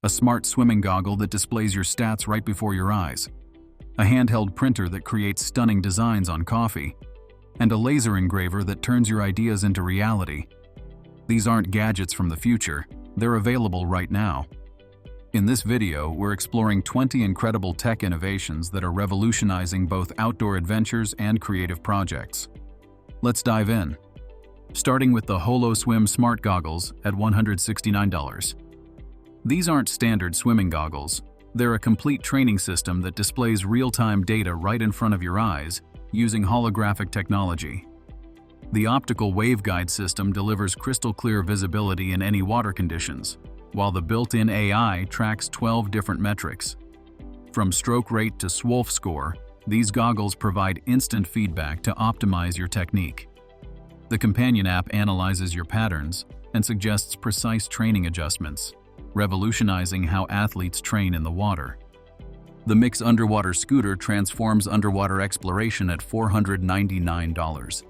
a smart swimming goggle that displays your stats right before your eyes, a handheld printer that creates stunning designs on coffee, and a laser engraver that turns your ideas into reality. These aren't gadgets from the future, they're available right now. In this video, we're exploring 20 incredible tech innovations that are revolutionizing both outdoor adventures and creative projects. Let's dive in. Starting with the HoloSwim Smart Goggles at $169. These aren't standard swimming goggles. They're a complete training system that displays real-time data right in front of your eyes using holographic technology. The optical waveguide system delivers crystal-clear visibility in any water conditions, while the built-in AI tracks 12 different metrics. From stroke rate to SWOLF score, these goggles provide instant feedback to optimize your technique. The companion app analyzes your patterns and suggests precise training adjustments, revolutionizing how athletes train in the water. The Mix underwater scooter transforms underwater exploration at $499.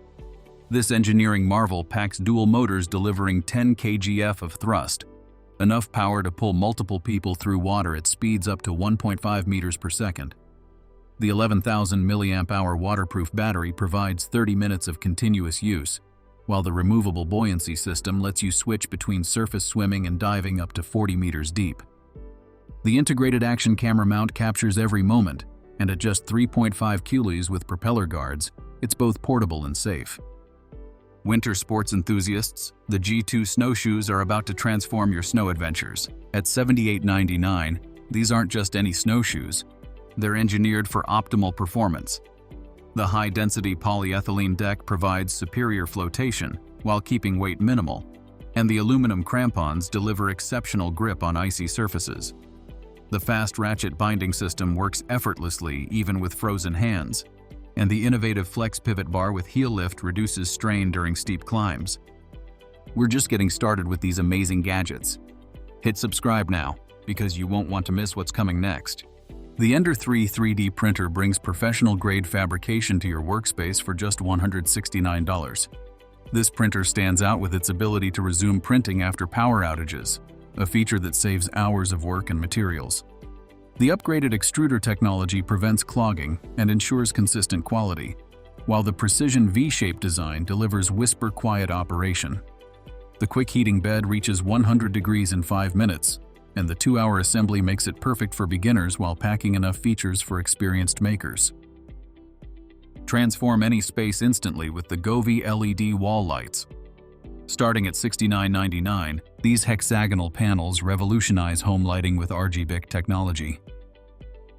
This engineering marvel packs dual motors delivering 10 kgf of thrust, enough power to pull multiple people through water at speeds up to 1.5 meters per second. The 11,000 mAh waterproof battery provides 30 minutes of continuous use, while the removable buoyancy system lets you switch between surface swimming and diving up to 40 meters deep. The integrated action camera mount captures every moment, and at just 3.5 kilos with propeller guards, it's both portable and safe. Winter sports enthusiasts, the G2 snowshoes are about to transform your snow adventures. At $78.99, these aren't just any snowshoes. They're engineered for optimal performance. The high-density polyethylene deck provides superior flotation while keeping weight minimal, and the aluminum crampons deliver exceptional grip on icy surfaces. The fast ratchet binding system works effortlessly even with frozen hands, and the innovative flex pivot bar with heel lift reduces strain during steep climbs. We're just getting started with these amazing gadgets. Hit subscribe now, because you won't want to miss what's coming next. The Ender 3 3D printer brings professional-grade fabrication to your workspace for just $169. This printer stands out with its ability to resume printing after power outages, a feature that saves hours of work and materials. The upgraded extruder technology prevents clogging and ensures consistent quality, while the precision V-shape design delivers whisper-quiet operation. The quick heating bed reaches 100 degrees in 5 minutes, and the 2-hour assembly makes it perfect for beginners while packing enough features for experienced makers. Transform any space instantly with the Govee LED wall lights. Starting at $69.99, these hexagonal panels revolutionize home lighting with RGB technology.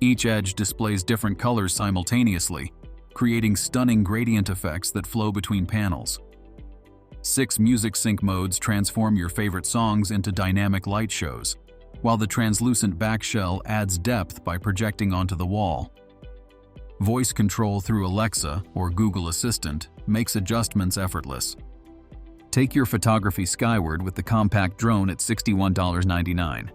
Each edge displays different colors simultaneously, creating stunning gradient effects that flow between panels. 6 music sync modes transform your favorite songs into dynamic light shows, while the translucent back shell adds depth by projecting onto the wall. Voice control through Alexa or Google Assistant makes adjustments effortless. Take your photography skyward with the compact drone at $61.99.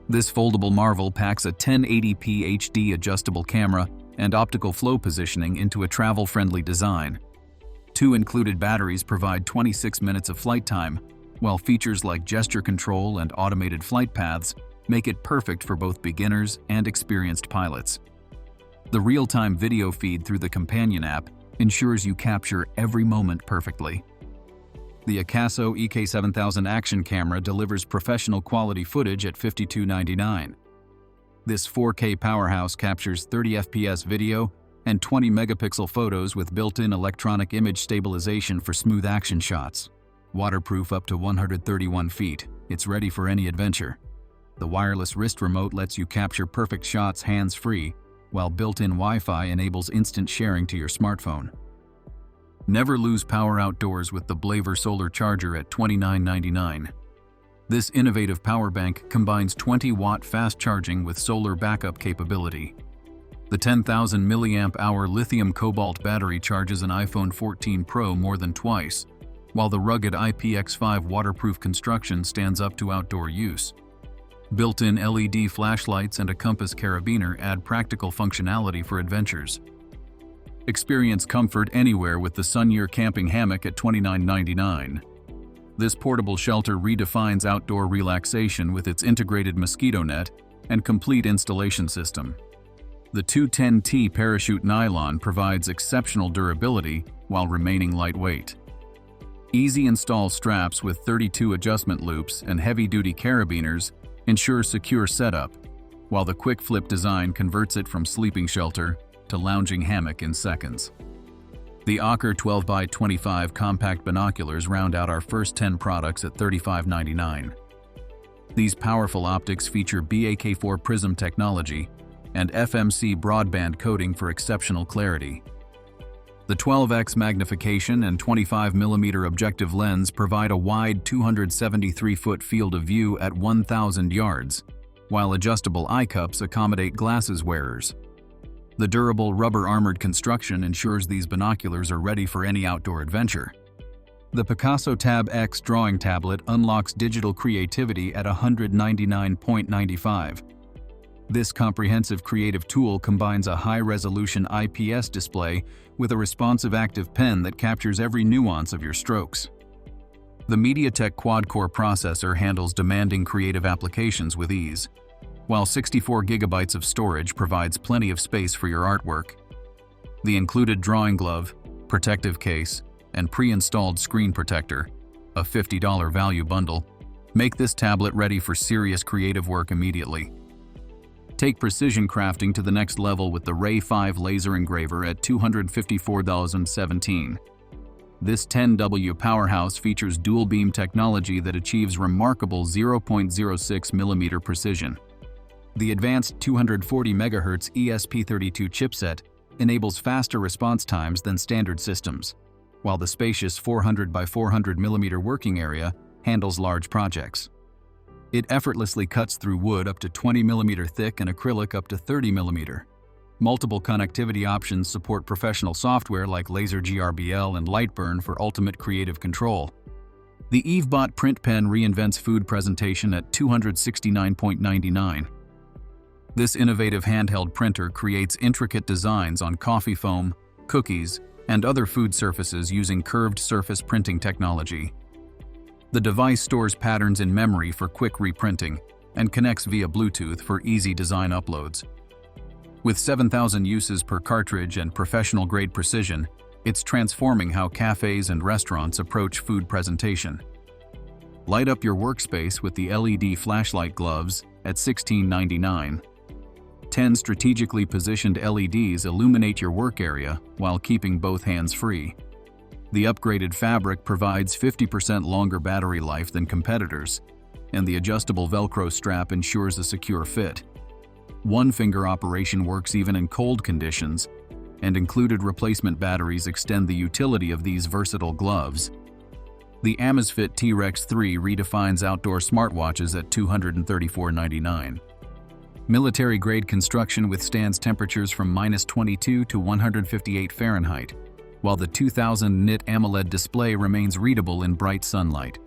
This foldable marvel packs a 1080p HD adjustable camera and optical flow positioning into a travel-friendly design. 2 included batteries provide 26 minutes of flight time, while features like gesture control and automated flight paths make it perfect for both beginners and experienced pilots. The real-time video feed through the companion app ensures you capture every moment perfectly. The Akaso EK7000 action camera delivers professional quality footage at $52.99. This 4K powerhouse captures 30 FPS video and 20 megapixel photos with built-in electronic image stabilization for smooth action shots. Waterproof up to 131 feet, it's ready for any adventure. The wireless wrist remote lets you capture perfect shots hands-free, while built-in Wi-Fi enables instant sharing to your smartphone. Never lose power outdoors with the Blaver solar charger at $29.99. This innovative power bank combines 20-watt fast charging with solar backup capability. The 10,000 mAh lithium cobalt battery charges an iPhone 14 Pro more than twice, while the rugged IPX5 waterproof construction stands up to outdoor use. Built-in LED flashlights and a compass carabiner add practical functionality for adventures. Experience comfort anywhere with the Sunyear camping hammock at $29.99. This portable shelter redefines outdoor relaxation with its integrated mosquito net and complete installation system. The 210T parachute nylon provides exceptional durability while remaining lightweight. Easy install straps with 32 adjustment loops and heavy-duty carabiners ensure secure setup, while the quick flip design converts it from sleeping shelter to lounging hammock in seconds. The Ocker 12x25 compact binoculars round out our first 10 products at $35.99. These powerful optics feature BAK4 prism technology and FMC broadband coating for exceptional clarity. The 12x magnification and 25mm objective lens provide a wide 273-foot field of view at 1,000 yards, while adjustable eye cups accommodate glasses wearers. The durable rubber-armored construction ensures these binoculars are ready for any outdoor adventure. The Picasso Tab X drawing tablet unlocks digital creativity at $199.95. This comprehensive creative tool combines a high-resolution IPS display with a responsive active pen that captures every nuance of your strokes. The MediaTek quad-core processor handles demanding creative applications with ease, while 64 GB of storage provides plenty of space for your artwork. The included drawing glove, protective case, and pre-installed screen protector, a $50 value bundle, make this tablet ready for serious creative work immediately. Take precision crafting to the next level with the Ray 5 laser engraver at $254.17. This 10W powerhouse features dual beam technology that achieves remarkable 0.06mm precision. The advanced 240 MHz ESP32 chipset enables faster response times than standard systems, while the spacious 400 by 400 mm working area handles large projects. It effortlessly cuts through wood up to 20 mm thick and acrylic up to 30 mm. Multiple connectivity options support professional software like Laser GRBL and Lightburn for ultimate creative control. The EveBot print pen reinvents food presentation at $269.99. This innovative handheld printer creates intricate designs on coffee foam, cookies, and other food surfaces using curved surface printing technology. The device stores patterns in memory for quick reprinting and connects via Bluetooth for easy design uploads. With 7,000 uses per cartridge and professional-grade precision, it's transforming how cafes and restaurants approach food presentation. Light up your workspace with the LED flashlight gloves at $16.99. 10 strategically positioned LEDs illuminate your work area while keeping both hands free. The upgraded fabric provides 50% longer battery life than competitors, and the adjustable Velcro strap ensures a secure fit. One-finger operation works even in cold conditions, and included replacement batteries extend the utility of these versatile gloves. The Amazfit T-Rex 3 redefines outdoor smartwatches at $234.99. Military-grade construction withstands temperatures from -22 to 158 Fahrenheit, while the 2000 nit AMOLED display remains readable in bright sunlight.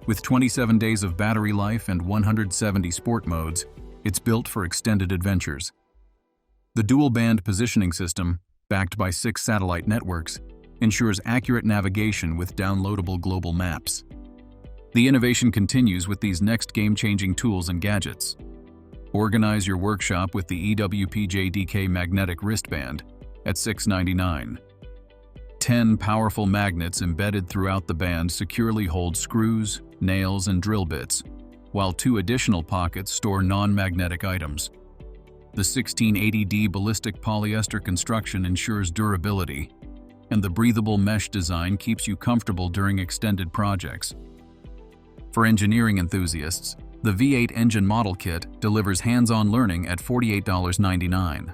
With 27 days of battery life and 170 sport modes, it's built for extended adventures. The dual-band positioning system, backed by 6 satellite networks, ensures accurate navigation with downloadable global maps. The innovation continues with these next game-changing tools and gadgets. Organize your workshop with the EWPJ-DK magnetic wristband at $6.99. 10 powerful magnets embedded throughout the band securely hold screws, nails, and drill bits, while 2 additional pockets store non-magnetic items. The 1680D ballistic polyester construction ensures durability, and the breathable mesh design keeps you comfortable during extended projects. For engineering enthusiasts, the V8 engine model kit delivers hands-on learning at $48.99.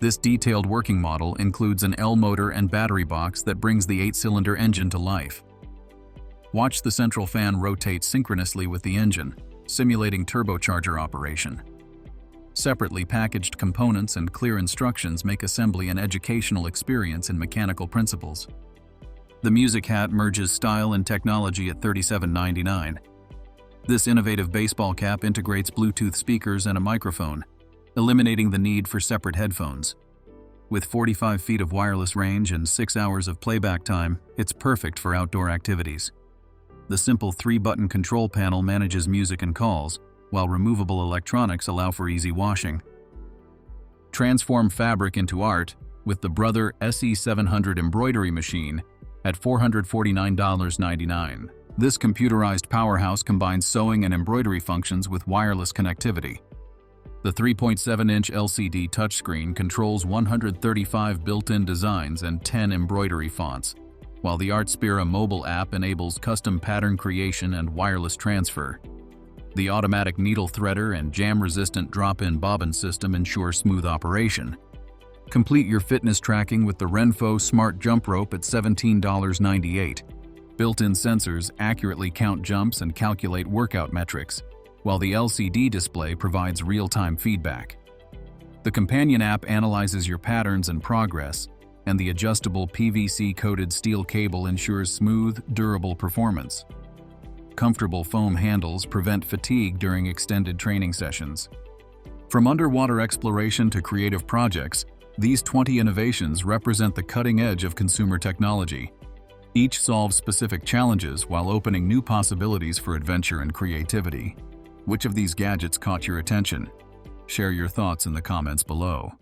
This detailed working model includes an L motor and battery box that brings the 8-cylinder engine to life. Watch the central fan rotate synchronously with the engine, simulating turbocharger operation. Separately packaged components and clear instructions make assembly an educational experience in mechanical principles. The Music Hat merges style and technology at $37.99. This innovative baseball cap integrates Bluetooth speakers and a microphone, eliminating the need for separate headphones. With 45 feet of wireless range and 6 hours of playback time, it's perfect for outdoor activities. The simple 3-button control panel manages music and calls, while removable electronics allow for easy washing. Transform fabric into art with the Brother SE700 embroidery machine at $449.99. This computerized powerhouse combines sewing and embroidery functions with wireless connectivity. The 3.7-inch LCD touchscreen controls 135 built-in designs and 10 embroidery fonts, while the ArtSpira mobile app enables custom pattern creation and wireless transfer. The automatic needle threader and jam-resistant drop-in bobbin system ensure smooth operation. Complete your fitness tracking with the Renfo Smart Jump Rope at $17.98. Built-in sensors accurately count jumps and calculate workout metrics, while the LCD display provides real-time feedback. The companion app analyzes your patterns and progress, and the adjustable PVC-coated steel cable ensures smooth, durable performance. Comfortable foam handles prevent fatigue during extended training sessions. From underwater exploration to creative projects, these 20 innovations represent the cutting edge of consumer technology. Each solves specific challenges while opening new possibilities for adventure and creativity. Which of these gadgets caught your attention? Share your thoughts in the comments below.